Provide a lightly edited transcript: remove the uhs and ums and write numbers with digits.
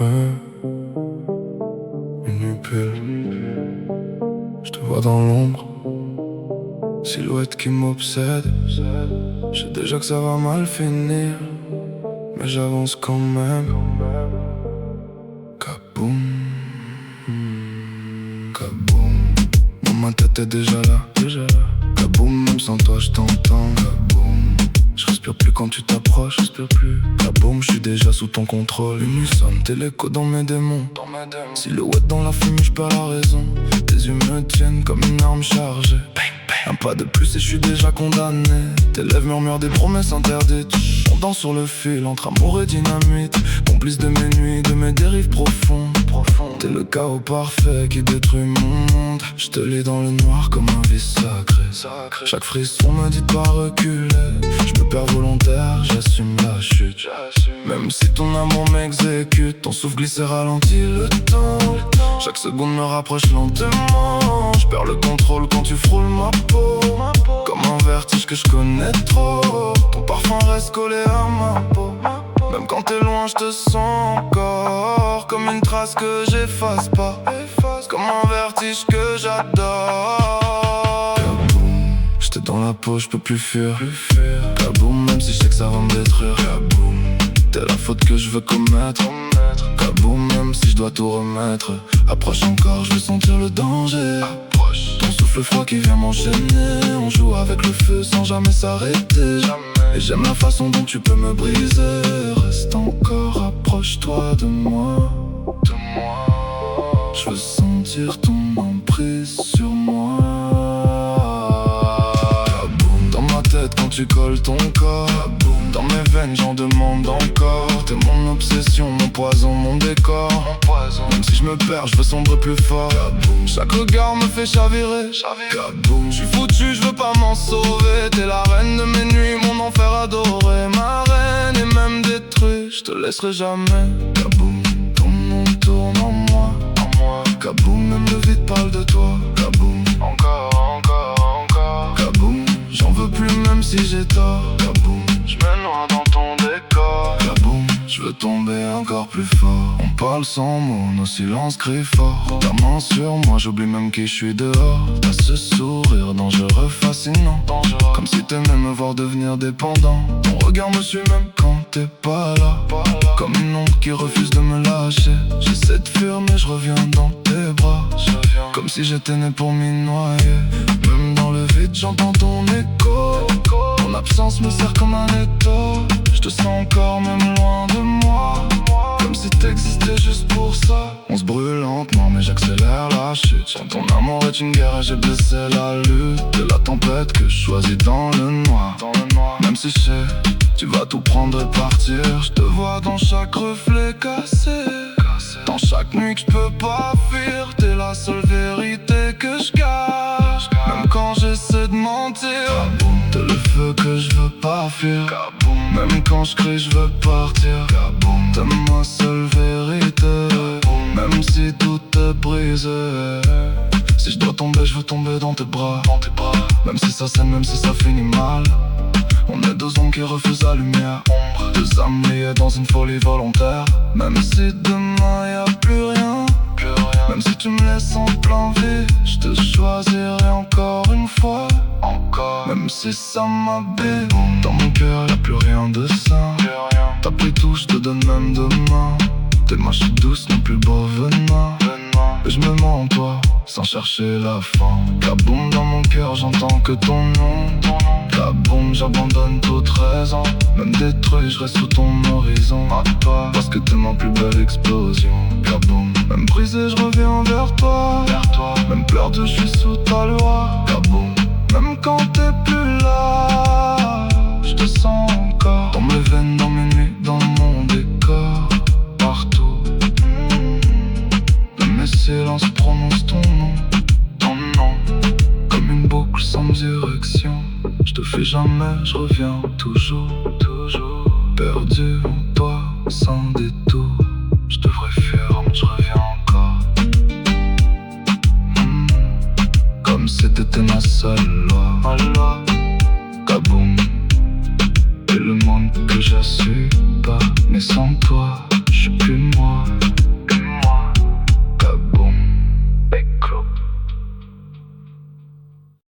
Ouais, une nuit pure, je te vois dans l'ombre, silhouette qui m'obsède. Je sais déjà que ça va mal finir, mais j'avance quand même. Kaboum, kaboum. Dans ma tête est déjà là. Kaboum, même sans toi je t'entends. Kaboum, je respire plus quand tu t'approches, je respire plus. Kaboum, je suis déjà sous ton contrôle. Une nuit sonne, t'es l'écho dans mes démons. Silhouette dans la fumée, je perds la raison. Tes yeux me tiennent comme une arme chargée. Un pas de plus et je suis déjà condamné. Tes lèvres murmurent des promesses interdites. On danse sur le fil entre amour et dynamite. Complice de mes nuits, de mes dérives profondes. T'es le chaos parfait qui détruit mon monde. Je te lis dans le noir comme un vice sacré. Chaque frisson me dit de pas reculer. Je me perds volontaire, j'assume la chute. Même si ton amour m'exécute, ton souffle glisse et ralentit le temps. Chaque seconde me rapproche lentement. Je perds le contrôle quand tu frôles ma peau. Comme un vertige que je connais trop. Ton parfum reste collé à ma peau. Même quand t'es loin je te sens encore. Comme une trace que j'efface pas. Comme un vertige que j'adore. Kaboum, j'étais dans la peau, je peux plus fuir. Kaboum, même si je sais que ça va me détruire. Kaboum, t'es la faute que je veux commettre. Kaboum, même si je dois tout remettre. Approche encore, je veux sentir le danger. Ton souffle froid qui vient m'enchaîner. On joue avec le feu sans jamais s'arrêter. Et j'aime la façon dont tu peux me briser. Reste encore, approche-toi de moi. Je veux sentir ton emprise sur moi. Kaboum, dans ma tête quand tu colles ton corps. Kaboum, dans mes veines j'en demande encore. T'es mon obsession, mon poison, mon décor. Même si je me perds, je veux sombrer plus fort. Kaboum, chaque regard me fait chavirer. Kaboum, je suis foutu, je veux pas m'en sauver. T'es la reine de mes nuits, mon enfer adoré. Ma reine est même détruite, je te laisserai jamais. Kaboum, ton nom tourne en moi. Kaboum, même le vide parle de toi. Kaboum, encore. Kaboum, j'en veux plus même si j'ai tort. Kaboum, je me noie dans ton décor. Kaboum, je veux tomber encore plus fort. On parle sans mots, nos silences crient fort. Ta main sur moi, j'oublie même qui je suis dehors. T'as ce sourire dangereux, fascinant. Comme si t'aimais me voir devenir dépendant. Ton regard me suit même quand t'es pas là. Comme une ombre qui refuse de me lâcher. J'essaie de fuir mais je reviens dans tes bras. Comme si j'étais né pour m'y noyer. Même dans le vide j'entends ton écho. Ton absence me sert comme un étau. Je te sens encore même loin de moi. Comme si t'existais juste pour ça. On se brûle lentement mais j'accélère la chute. Ton amour est une guerre et j'ai blessé la lutte. De la tempête que je choisis dans le noir. Même si je sais, tu vas tout prendre et partir. Je te vois dans chaque reflet cassé. Dans chaque nuit que je peux pas fuir. T'es la seule vérité que je cache. Même quand j'essaie de mentir. T'es le feu que je veux pas fuir. Même quand je crie je veux partir. T'es ma seule vérité. Même si tout est brisé. Si je dois tomber, je veux tomber dans tes bras. Même si ça saigne, même si ça finit mal. On est deux ombres qui refusent la lumière. Deux âmes liées dans une folie volontaire. Même si demain y'a plus rien. Même si tu me laisses en plein vide, je te choisirai encore une fois. Même si ça m'abîme. Dans mon cœur y'a plus rien de sain. T'as pris tout, je te donne même demain. Tes mains douces n'ont plus le beau venin. Et je me mens en toi, sans chercher la fin. Kaboum, dans mon cœur j'entends que ton nom. Kaboum, j'abandonne toute raison. Même détruit, je reste sous ton horizon. À toi, parce que t'es ma plus belle explosion. Kaboum, même brisé, je reviens vers toi. Même perdu, je suis sous ta loi. Kaboum, même quand t'es plus là, je te sens encore. Dans mes veines, dans mes nuits, dans mon décor. Partout, même mes silences prononcent ton nom. Comme une boucle sans direction. Je te fais jamais, je reviens toujours. Perdu en toi, sans détour. Je devrais fuir, mais je reviens encore. Comme si t'étais ma seule loi. Kaboum, et le monde que j'assume pas. mais sans toi.